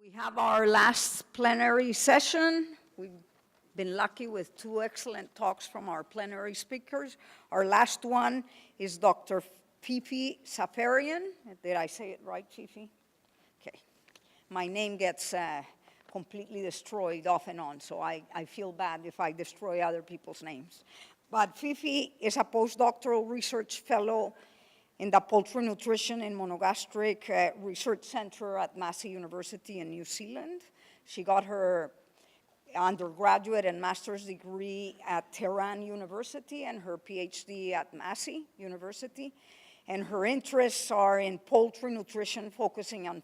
We have our last plenary session. We've been lucky with two excellent talks from our plenary speakers. Our last one is Dr. Fifi Zaefarian. Did I say it right, Fifi? Okay. My name gets completely destroyed off and on, so I feel bad if I destroy other people's names. But Fifi is a postdoctoral research fellow in the Poultry Nutrition and Monogastric Research Center at Massey University in New Zealand. She got her undergraduate and master's degree at Tehran University and her PhD at Massey University. And her interests are in poultry nutrition, focusing on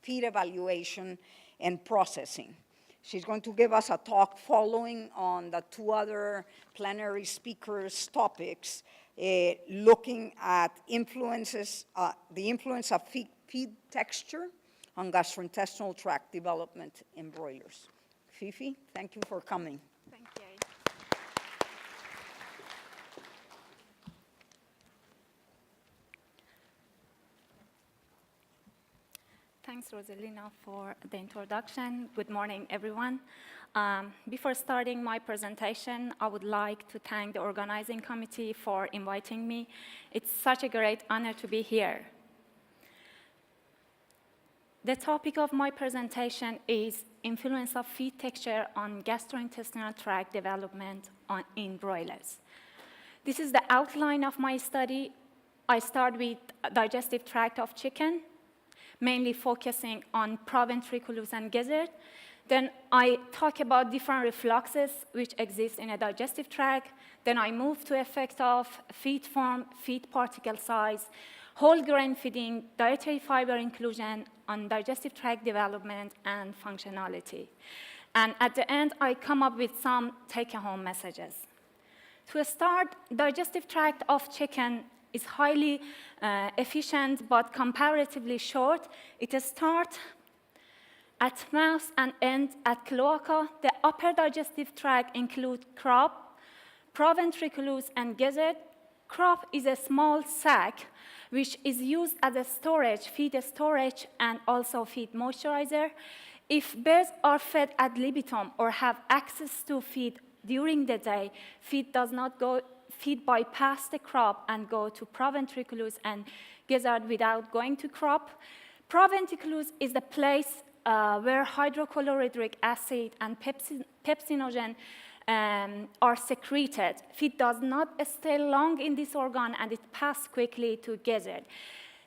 feed evaluation and processing. She's going to give us a talk following on the two other plenary speakers' topics, looking at the influence of feed texture on gastrointestinal tract development in broilers. Fifi, thank you for coming. Thank you. Thanks, Rosalina, for the introduction. Good morning, everyone. Before starting my presentation, I would like to thank the organizing committee for inviting me. It's such a great honor to be here. The topic of my presentation is influence of feed texture on gastrointestinal tract development in broilers. This is the outline of my study. I start with digestive tract of chicken, mainly focusing on proventriculus and gizzard. Then I talk about different refluxes which exist in a digestive tract. Then I move to effect of feed form, feed particle size, whole grain feeding, dietary fiber inclusion on digestive tract development and functionality. And at the end, I come up with some take-home messages. To start, digestive tract of chicken is highly efficient but comparatively short. It starts at mouth and ends at cloaca. The upper digestive tract includes crop, proventriculus, and gizzard. Crop is a small sac which is used as a storage, feed storage, and also feed moisturizer. If birds are fed ad libitum or have access to feed during the day, feed bypass the crop and go to proventriculus and gizzard without going to crop. Proventriculus is the place where hydrochlorhydric acid and pepsinogen are secreted. Feed does not stay long in this organ and it passes quickly to gizzard.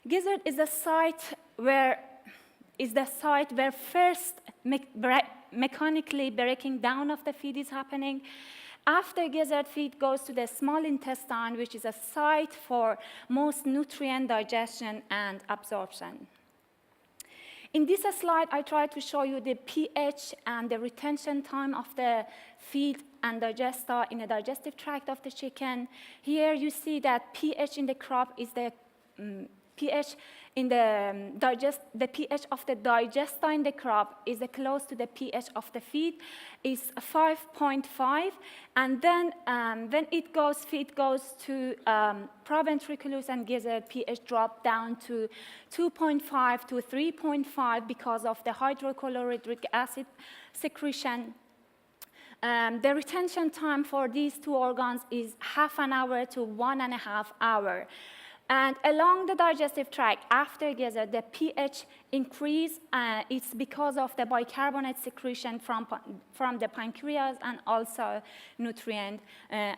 Gizzard is the site where first mechanically breaking down of the feed is happening. After gizzard, feed goes to the small intestine, which is a site for most nutrient digestion and absorption. In this slide, I try to show you the pH and the retention time of the feed and digesta in the digestive tract of the chicken. Here you see that pH in the crop is the pH in the pH of the digesta in the crop is close to the pH of the feed, is 5.5, and then when feed goes to proventriculus and gizzard, pH drop down to 2.5 to 3.5 because of the hydrochlorhydric acid secretion. The retention time for these two organs is half an hour to 1.5 hours. And along the digestive tract, after gizzard, the pH increase. It's because of the bicarbonate secretion from the pancreas and also nutrient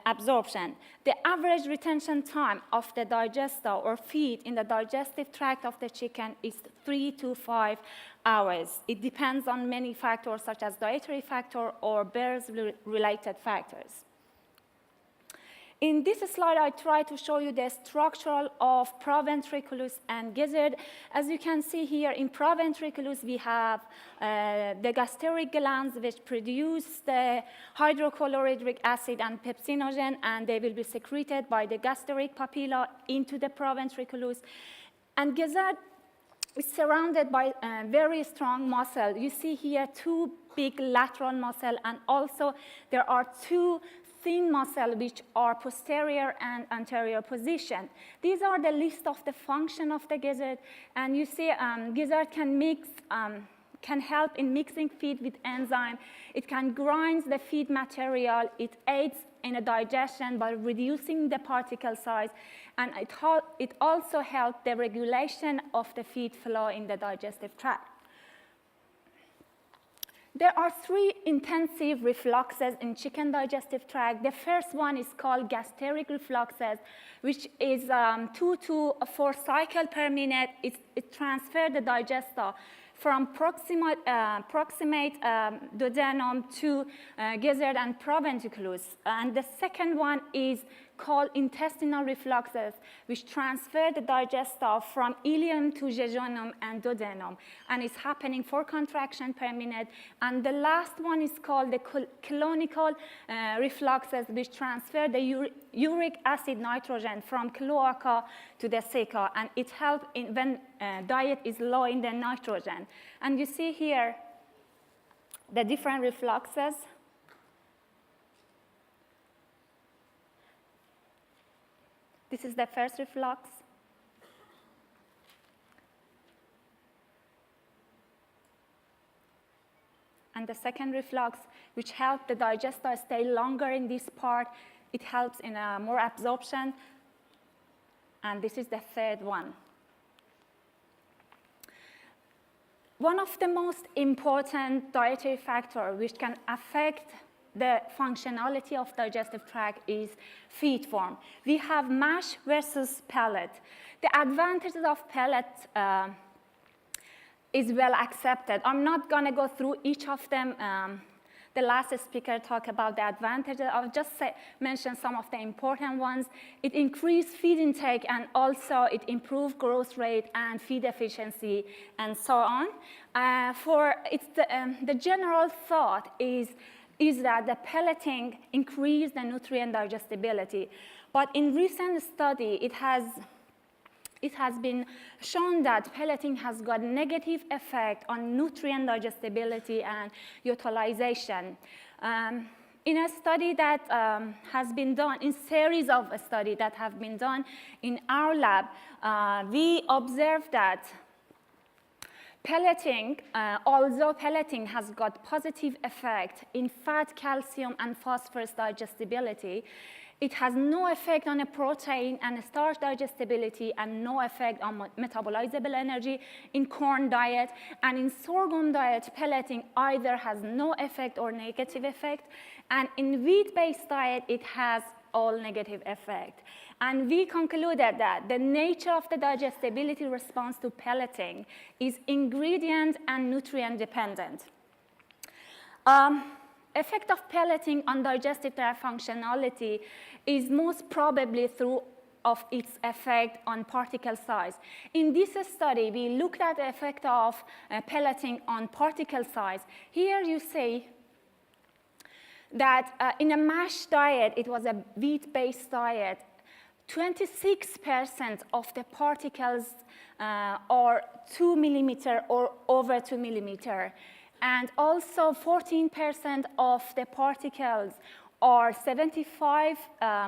absorption. The average retention time of the digesta or feed in the digestive tract of the chicken is 3 to 5 hours. It depends on many factors such as dietary factor or birth-related factors. In this slide, I try to show you the structure of proventriculus and gizzard. As you can see here, in proventriculus, we have the gastric glands, which produce the hydrochlorhydric acid and pepsinogen, and they will be secreted by the gastric papilla into the proventriculus. And gizzard is surrounded by very strong muscle. You see here two big lateral muscle, and also there are two thin muscle which are posterior and anterior position. These are the list of the function of the gizzard, and you see gizzard can mix can help in mixing feed with enzyme. It can grind the feed material. It aids in a digestion by reducing the particle size. And it also helps the regulation of the feed flow in the digestive tract. There are 3 intensive refluxes in chicken digestive tract. The first one is called gastric refluxes, which is 2 to 4 cycles per minute. It transfers the digestor from proximate duodenum to gizzard and proventriculus. And the second one is called intestinal refluxes, which transfer the digestor from ileum to jejunum and duodenum. And it's happening 4 contractions per minute. And the last one is called the colonical refluxes, which transfer the uric acid nitrogen from cloaca to the ceca. And it helps when diet is low in the nitrogen. And you see here the different refluxes. This is the first reflux. And the second reflux, which helps the digester stay longer in this part. It helps in more absorption. And this is the third one. One of the most important dietary factors which can affect the functionality of digestive tract is feed form. We have mash versus pellet. The advantages of pellet is well accepted. I'm not going to go through each of them. The last speaker talked about the advantages. I'll just mention some of the important ones. It increased feed intake, and also it improved growth rate and feed efficiency, and so on. The general thought is that the pelleting increased the nutrient digestibility. But in recent study, it has been shown that pelleting has got negative effect on nutrient digestibility and utilization. In a study that has been done, in series of studies that have been done in our lab, we observed that pelleting, although pelleting has got positive effect in fat, calcium, and phosphorus digestibility, it has no effect on the protein and starch digestibility, and no effect on metabolizable energy in corn diet. And in sorghum diet, pelleting either has no effect or negative effect. And in wheat-based diet, it has all negative effect. And we concluded that the nature of the digestibility response to pelleting is ingredient and nutrient dependent. Effect of pelleting on digestive tract functionality is most probably through of its effect on particle size. In this study, we looked at the effect of pelleting on particle size. Here you see that in a MASH diet, it was a wheat-based diet, 26% of the particles are 2 millimeter or over 2 millimeter. And also 14% of the particles are 75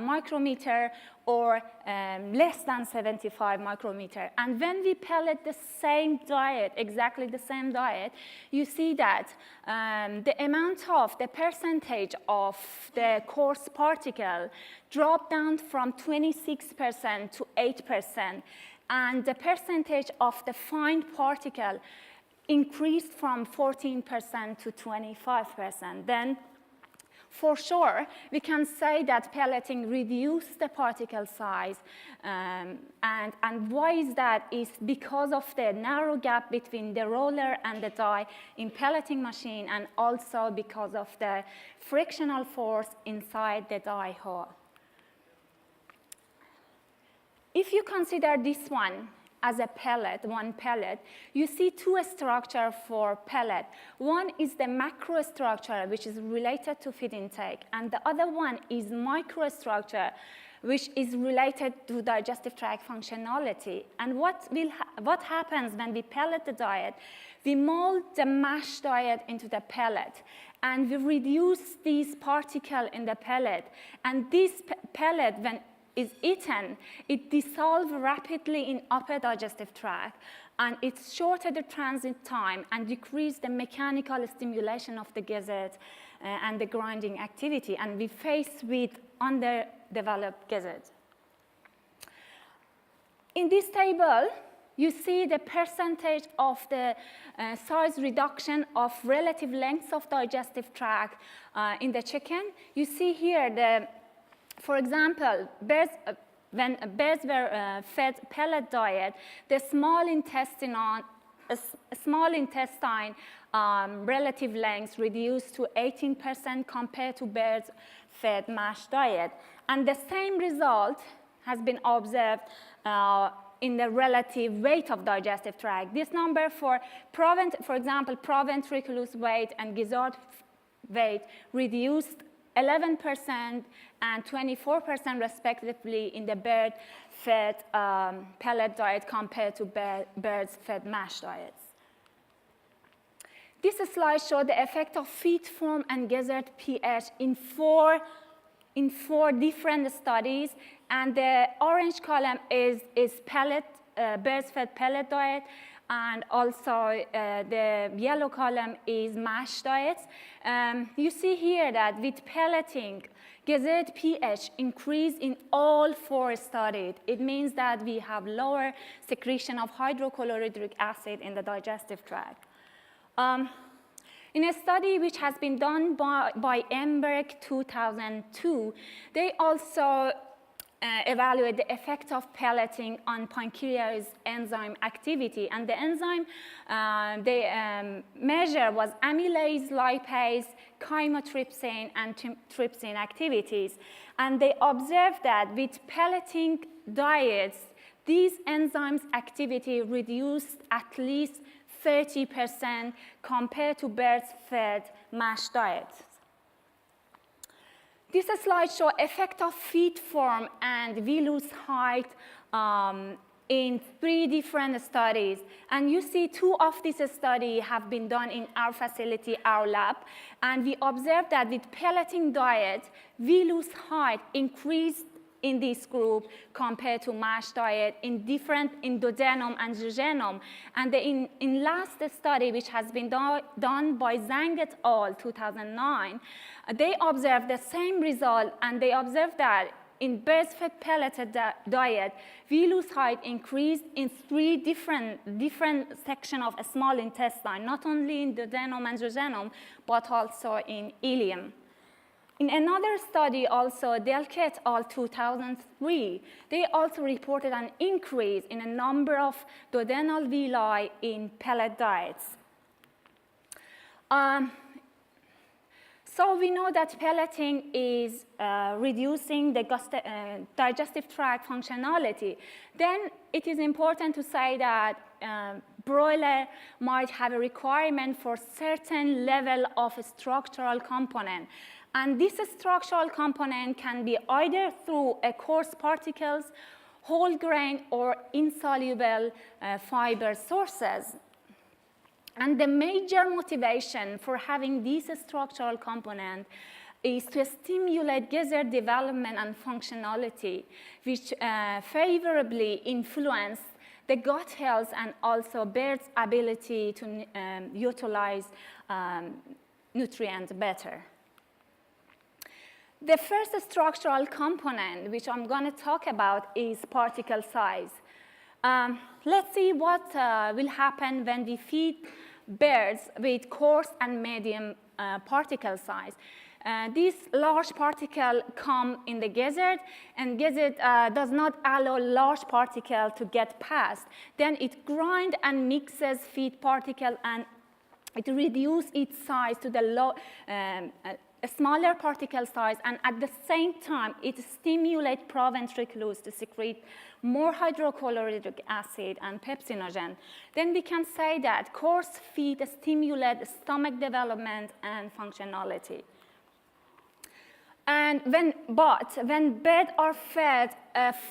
micrometer or less than 75 micrometer. And when we pellet the same diet, exactly the same diet, you see that the percentage of the coarse particle dropped down from 26% to 8%. And the percentage of the fine particle increased from 14% to 25%. Then, for sure, we can say that pelleting reduced the particle size. And why is that? Is because of the narrow gap between the roller and the die in pelleting machine, and also because of the frictional force inside the die hole. If you consider this one as a pellet, one pellet, you see 2 structures for pellet. One is the macrostructure, which is related to feed intake, and the other one is microstructure, which is related to digestive tract functionality. And what happens when we pellet the diet? We mold the MASH diet into the pellet, and we reduce these particles in the pellet. And this pellet, when is eaten, it dissolves rapidly in upper digestive tract, and it shortened the transit time and decreased the mechanical stimulation of the gizzard and the grinding activity, and we faced with underdeveloped gizzard. In this table, you see the percentage of the size reduction of relative lengths of digestive tract in the chicken. You see here, for example, when birds were fed pellet diet, the small intestine relative length reduced to 18% compared to birds fed mash diet. And the same result has been observed in the relative weight of digestive tract. This number for example, proventriculus weight and gizzard weight reduced 11% and 24% respectively in the bird-fed pellet diet compared to birds-fed mash diets. This slide shows the effect of feed form and gizzard pH in four different studies, and the orange column is birds-fed pellet diet, and also the yellow column is mash diets. You see here that with pelleting, gizzard pH increased in all four studies. It means that we have lower secretion of hydrochlorhydric acid in the digestive tract. In a study which has been done by Emberg 2002, they also evaluate the effect of pelleting on pancreas enzyme activity. And the enzyme they measure was amylase, lipase, chymotrypsin, and trypsin activities. And they observed that with pelleting diets, these enzymes activity reduced at least 30% compared to birds-fed mash diets. This slide shows effect of feed form and villus height in 3 different studies. And you see 2 of these studies have been done in our facility, our lab. And we observed that with pelleting diet, villus height increased in this group compared to mash diet in duodenum and jejunum. And in last study, which has been done by Zhang et al. 2009, they observed the same result, and they observed that in birds-fed pelleted diet, villus height increased in 3 different sections of a small intestine, not only in duodenum and jejunum, but also in ileum. In another study, also, Delke et al. 2003, they also reported an increase in a number of duodenal villi in pellet diets. So we know that pelleting is reducing the digestive tract functionality. Then it is important to say that broiler might have a requirement for certain level of structural component. And this structural component can be either through coarse particles, whole grain, or insoluble fiber sources. And the major motivation for having this structural component is to stimulate gizzard development and functionality, which favorably influence the gut health and also birds' ability to utilize nutrients better. The first structural component, which I'm going to talk about, is particle size. Let's see what will happen when we feed birds with coarse and medium particle size. These large particles come in the gizzard, and gizzard does not allow large particle to get past. Then it grinds and mixes feed particle, and it reduces its size to the a smaller particle size, and at the same time, it stimulates proventriculus to secrete more hydrochlorhydric acid and pepsinogen. Then we can say that coarse feed stimulate stomach development and functionality. And when birds are fed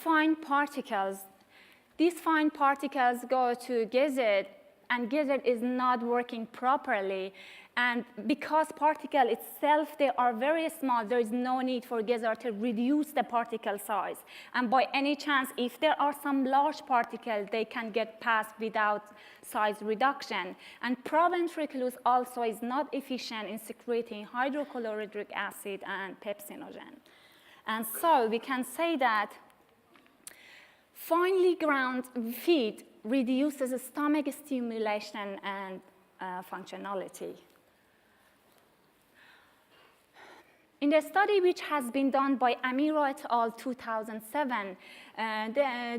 fine particles, these fine particles go to gizzard and gizzard is not working properly. And because particle itself, they are very small, there is no need for gizzard to reduce the particle size. And by any chance, if there are some large particles, they can get past without size reduction. And proventriculus also is not efficient in secreting hydrochlorhydric acid and pepsinogen. And so we can say that finely ground feed reduces stomach stimulation and functionality. In the study which has been done by Amira et al. 2007,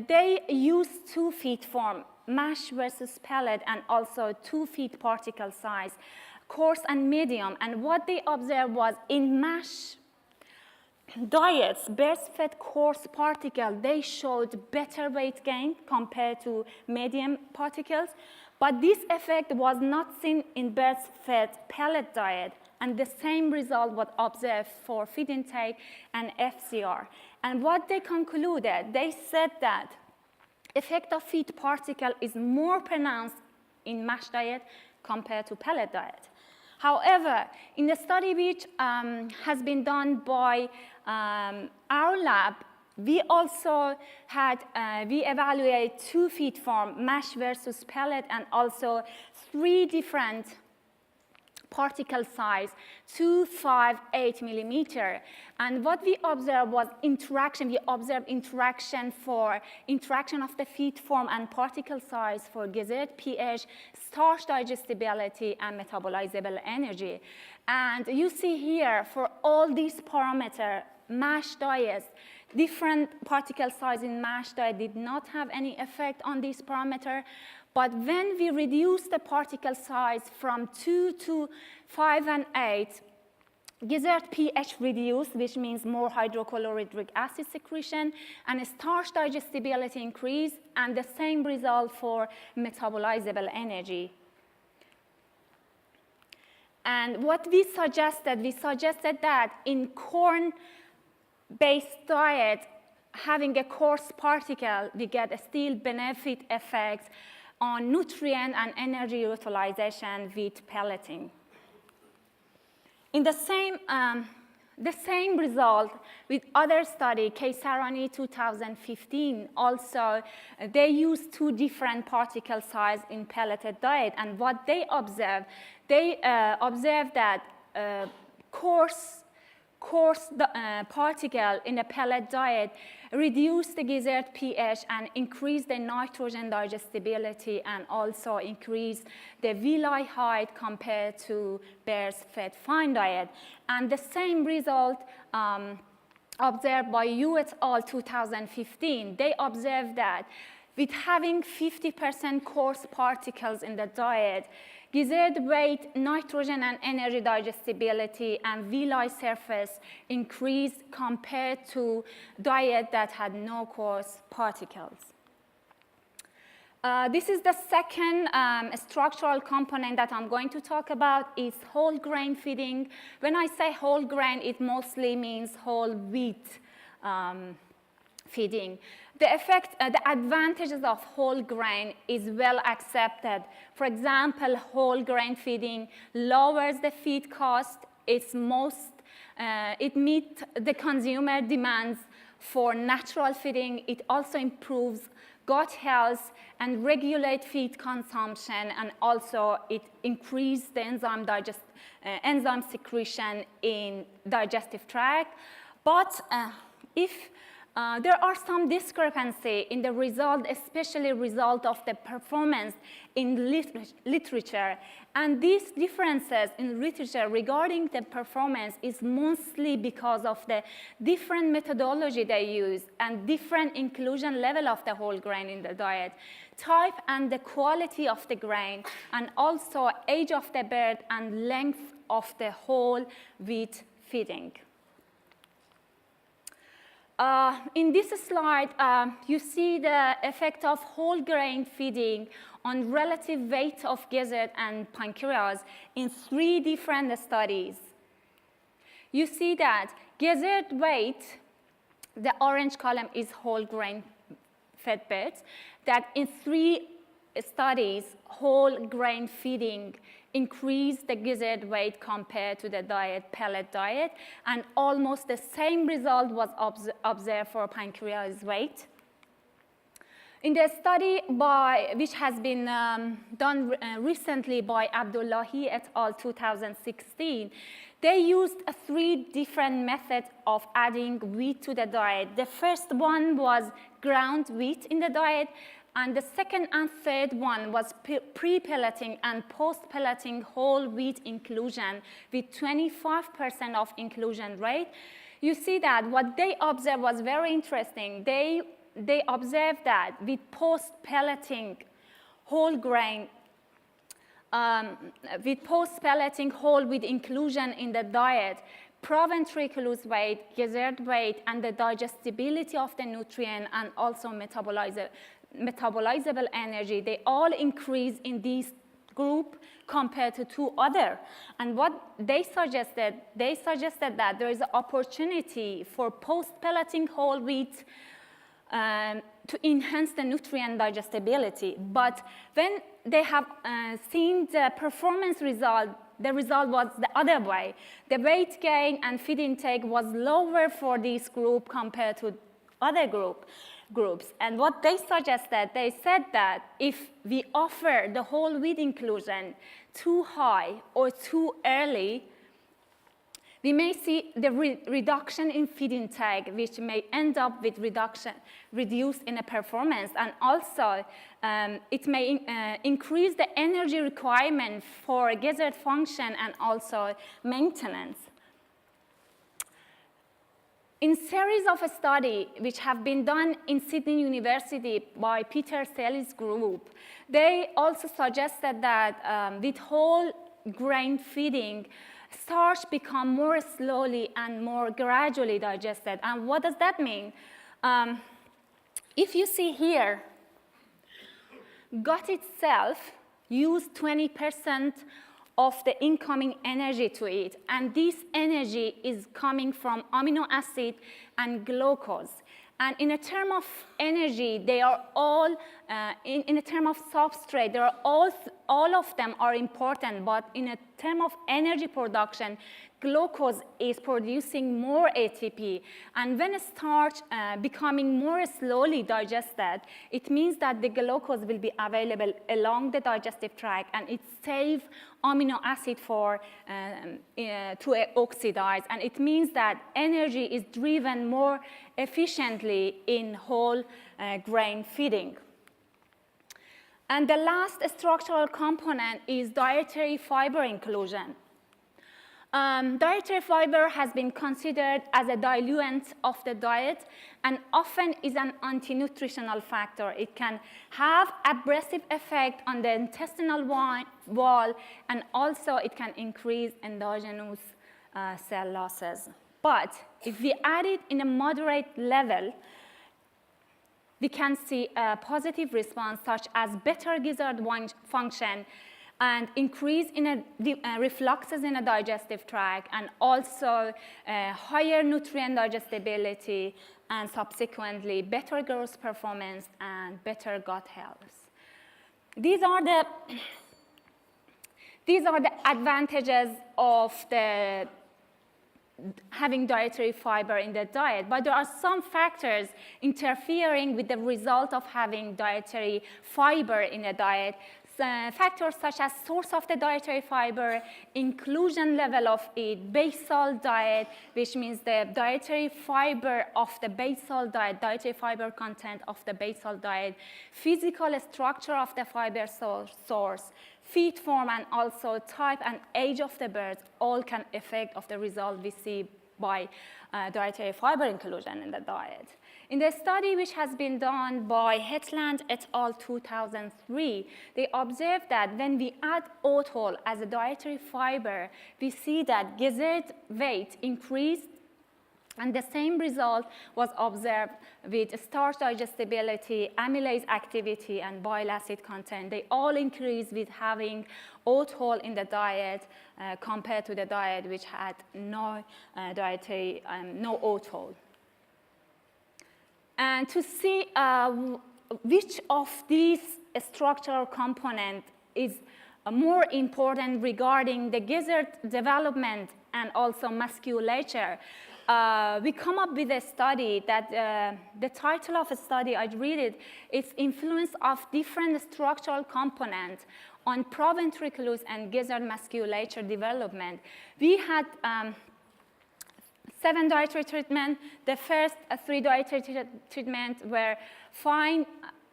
they used 2 feed form, mash versus pellet, and also 2 feed particle size, coarse and medium. And what they observed was in mash diets, bears fed coarse particle, they showed better weight gain compared to medium particles. But this effect was not seen in bears fed pellet diet. And the same result was observed for feed intake and FCR. And what they concluded, they said that effect of feed particle is more pronounced in mash diet compared to pellet diet. However, in the study which has been done by our lab, we also had, we evaluate 2 feed form, mash versus pellet, and also 3 different particle size, 2, 5, 8 millimeter. And what we observed was interaction. We observed interaction of the feed form and particle size for gizzard pH, starch digestibility, and metabolizable energy. And you see here, for all these parameters, mash diets, different particle size in mash diet did not have any effect on this parameter. But when we reduce the particle size from 2 to 5 and 8, gizzard pH reduced, which means more hydrochlorhydric acid secretion, and starch digestibility increased, and the same result for metabolizable energy. And what we suggested that in corn-based diet, having a coarse particle, we get a still benefit effect on nutrient and energy utilization with pelleting. In the same result with other study, Zaefarian 2015, also they used 2 different particle size in pelleted diet, and what they observed that coarse particle in a pellet diet reduce the gizzard pH and increase the nitrogen digestibility, and also increase the villi height compared to bears fed fine diet. And the same result observed by Yu et al. 2015. They observed that with having 50% coarse particles in the diet, gizzard weight, nitrogen and energy digestibility, and villi surface increased compared to diet that had no coarse particles. This is the second structural component that I'm going to talk about, is whole grain feeding. When I say whole grain, it mostly means whole wheat feeding. The advantages of whole grain is well accepted. For example, whole grain feeding lowers the feed cost. It meets the consumer demands for natural feeding. It also improves gut health and regulate feed consumption, and also it increases the enzyme secretion in digestive tract. But if there are some discrepancy in the result, especially result of the performance in literature. And these differences in literature regarding the performance is mostly because of the different methodology they use and different inclusion level of the whole grain in the diet, type and the quality of the grain, and also age of the bird and length of the whole wheat feeding. In this slide, you see the effect of whole grain feeding on relative weight of gizzard and pancreas in 3 different studies. You see that gizzard weight, the orange column is whole grain fed birds, that in 3 studies, whole grain feeding increased the gizzard weight compared to the pellet diet, and almost the same result was observed for pancreas weight. In the study which has been done recently by Abdullahi et al. 2016, they used 3 different methods of adding wheat to the diet. The first one was ground wheat in the diet, and the second and third one was pre-pelleting and post-pelleting whole wheat inclusion with 25% of inclusion rate. You see that what they observed was very interesting. They observed that with post-pelleting whole grain, with post-pelleting whole wheat inclusion in the diet, proventriculus weight, gizzard weight, and the digestibility of the nutrient, and also metabolizable energy, they all increase in this group compared to 2 other. And what they suggested that there is an opportunity for post-pelleting whole wheat to enhance the nutrient digestibility. But when they have seen the performance result, the result was the other way. The weight gain and feed intake was lower for this group compared to other groups. And what they suggested, they said that if we offer the whole wheat inclusion too high or too early, we may see the reduction in feed intake, which may end up with reduced in a performance, and also it may increase the energy requirement for gizzard function and also maintenance. In series of a study which have been done in Sydney University by Peter Selly's group, they also suggested that with whole grain feeding, starch become more slowly and more gradually digested. And what does that mean? If you see here, gut itself used 20% of the incoming energy to it, and this energy is coming from amino acid and glucose. And in a term of energy, they are all, in a term of substrate, they are all of them are important, but in a term of energy production, glucose is producing more ATP. And when a starch becoming more slowly digested, it means that the glucose will be available along the digestive tract, and it saves amino acid to oxidize. And it means that energy is driven more efficiently in whole grain feeding. And the last structural component is dietary fiber inclusion. Dietary fiber has been considered as a diluent of the diet and often is an anti-nutritional factor. It can have abrasive effect on the intestinal wall, and also it can increase endogenous cell losses. But if we add it in a moderate level, we can see a positive response such as better gizzard function and increase in refluxes in a digestive tract, and also higher nutrient digestibility, and subsequently better growth performance and better gut health. These are the advantages of having dietary fiber in the diet, but there are some factors interfering with the result of having dietary fiber in a diet. Factors such as source of the dietary fiber, inclusion level of it, basal diet, which means the dietary fiber of the basal diet, dietary fiber content of the basal diet, physical structure of the fiber source, feed form, and also type and age of the birds, all can affect of the result we see by dietary fiber inclusion in the diet. In the study which has been done by Hetland et al. 2003, they observed that when we add oat hull as a dietary fiber, we see that gizzard weight increased, and the same result was observed with starch digestibility, amylase activity, and bile acid content. They all increased with having oat hull in the diet compared to the diet which had no no oat hull. And to see which of these structural components is more important regarding the gizzard development and also musculature. We come up with a study that the title of a study, I read it, it's influence of different structural components on proventriculus and gizzard musculature development. We had 7 dietary treatments. The first 3 dietary treatments were fine,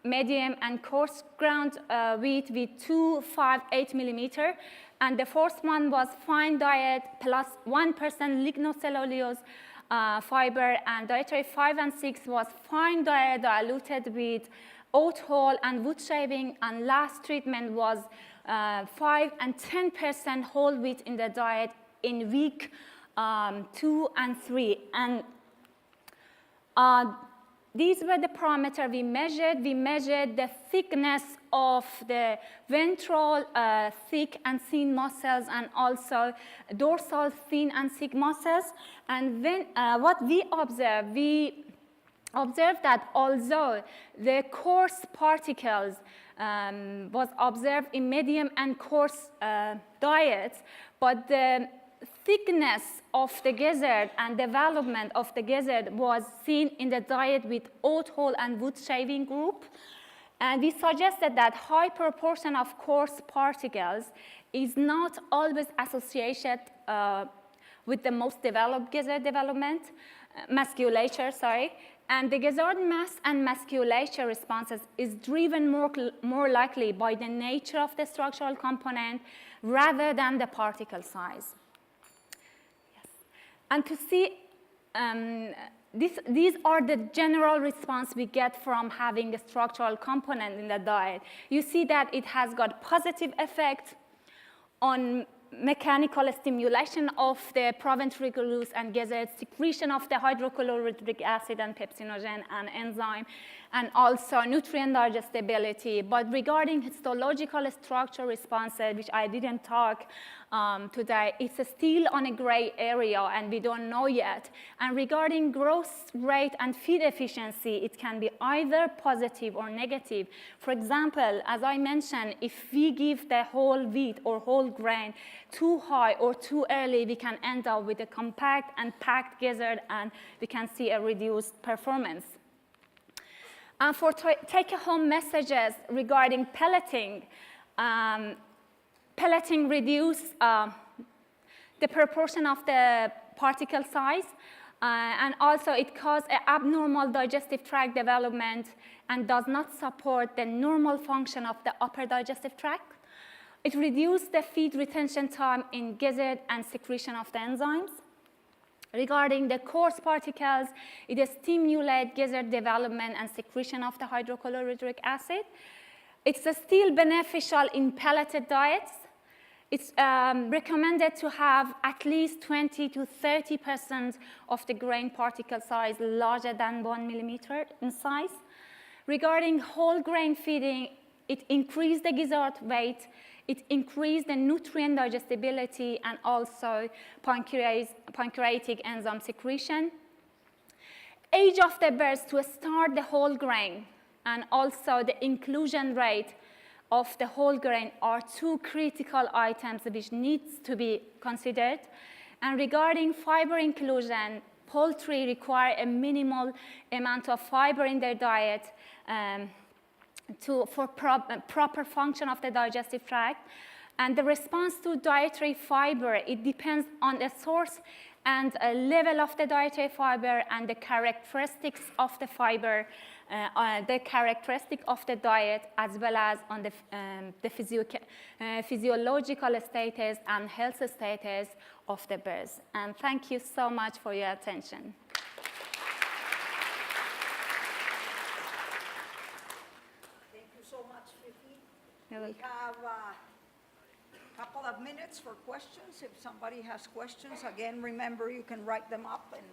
medium, and coarse ground wheat with 2, 5, 8 millimeter. And the fourth one was fine diet plus 1% lignocellulose fiber, and dietary 5 and 6 was fine diet diluted with oat hull and wood shaving, and last treatment was 5 and 10% whole wheat in the diet in week 2 and 3. And these were the parameters we measured. We measured the thickness of the ventral thick and thin muscles, and also dorsal thin and thick muscles. And then what we observed that although the coarse particles was observed in medium and coarse diets, but the thickness of the gizzard and development of the gizzard was seen in the diet with oat hull and wood shaving group. And we suggested that high proportion of coarse particles is not always associated with the most developed gizzard development, musculature, sorry. And the gizzard mass and musculature responses is driven more likely by the nature of the structural component rather than the particle size. And to see, these are the general response we get from having a structural component in the diet. You see that it has got positive effect on mechanical stimulation of the proventriculus and gizzard, secretion of the hydrochlorhydric acid and pepsinogen and enzyme, and also nutrient digestibility. But regarding histological structure responses, which I didn't talk today, it's still on a gray area and we don't know yet. And regarding growth rate and feed efficiency, it can be either positive or negative. For example, as I mentioned, if we give the whole wheat or whole grain too high or too early, we can end up with a compact and packed gizzard, and we can see a reduced performance. And for take-home messages regarding pelleting, pelleting reduces the proportion of the particle size, and also it causes an abnormal digestive tract development and does not support the normal function of the upper digestive tract. It reduces the feed retention time in gizzard and secretion of the enzymes. Regarding the coarse particles, it stimulates gizzard development and secretion of the hydrochlorhydric acid. It's still beneficial in pelleted diets. It's recommended to have at least 20 to 30% of the grain particle size larger than 1 millimeter in size. Regarding whole grain feeding, it increased the gizzard weight, it increased the nutrient digestibility, and also pancreatic enzyme secretion. Age of the birds to start the whole grain, and also the inclusion rate of the whole grain are 2 critical items which needs to be considered. And regarding fiber inclusion, poultry require a minimal amount of fiber in their diet for proper function of the digestive tract. And the response to dietary fiber, it depends on the source and level of the dietary fiber and the characteristics of the fiber, the characteristic of the diet, as well as on the physiological status and health status of the birds. And thank you so much for your attention. Thank you so much, Fifi. You're We welcome. have a couple of minutes for questions. If somebody has questions, again, remember you can write them up, and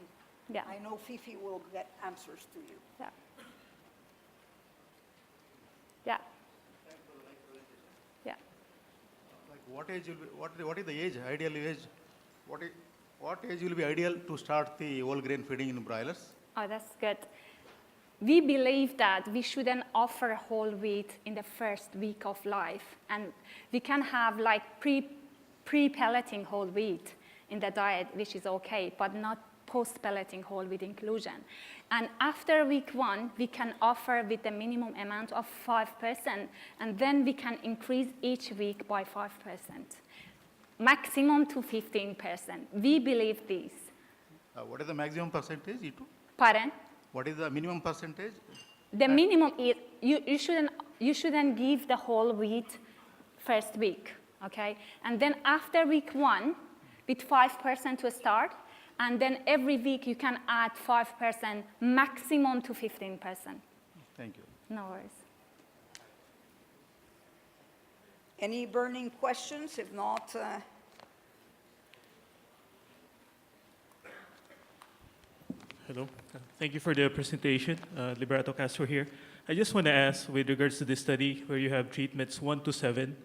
Yeah. I know Fifi will get answers to you. Yeah. Yeah. Yeah. Like what age will be, what is the age, ideal age? What age will be ideal to start the whole grain feeding in broilers? Oh, that's good. we believe that we shouldn't offer whole wheat in the first week of life. And we can have like pre-pelleting whole wheat in the diet, which is okay, but not post-pelleting whole wheat inclusion. And after week 1, we can offer with the minimum amount of 5%, and then we can increase each week by 5%, maximum to 15%. We believe this. What is the maximum percentage, E2? Pardon? What is the minimum percentage? The minimum is, you shouldn't give the whole wheat first week, okay? And then after week 1, with 5% to start, and then every week you can add 5%, maximum to 15%. Thank you. No worries. Any burning questions? If not, Hello. Thank you for the presentation. Liberato Castro here. I just want to ask, with regards to this study where you have treatments 1 to 7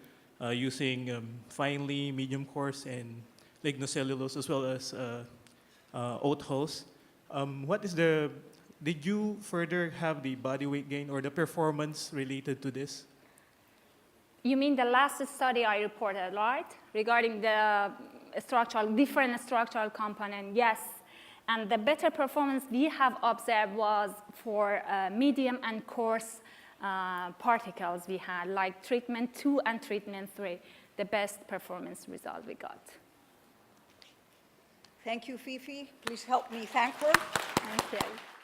using finely, medium coarse, and lignocellulose as well as oat hulls, did you further have the body weight gain or the performance related to this? You mean the last study I reported, right? Regarding the different structural component, yes. And the better performance we have observed was for medium and coarse particles we had, like treatment 2 and treatment 3, the best performance result we got. thank you, Fifi. Please help me thank her. Thank you.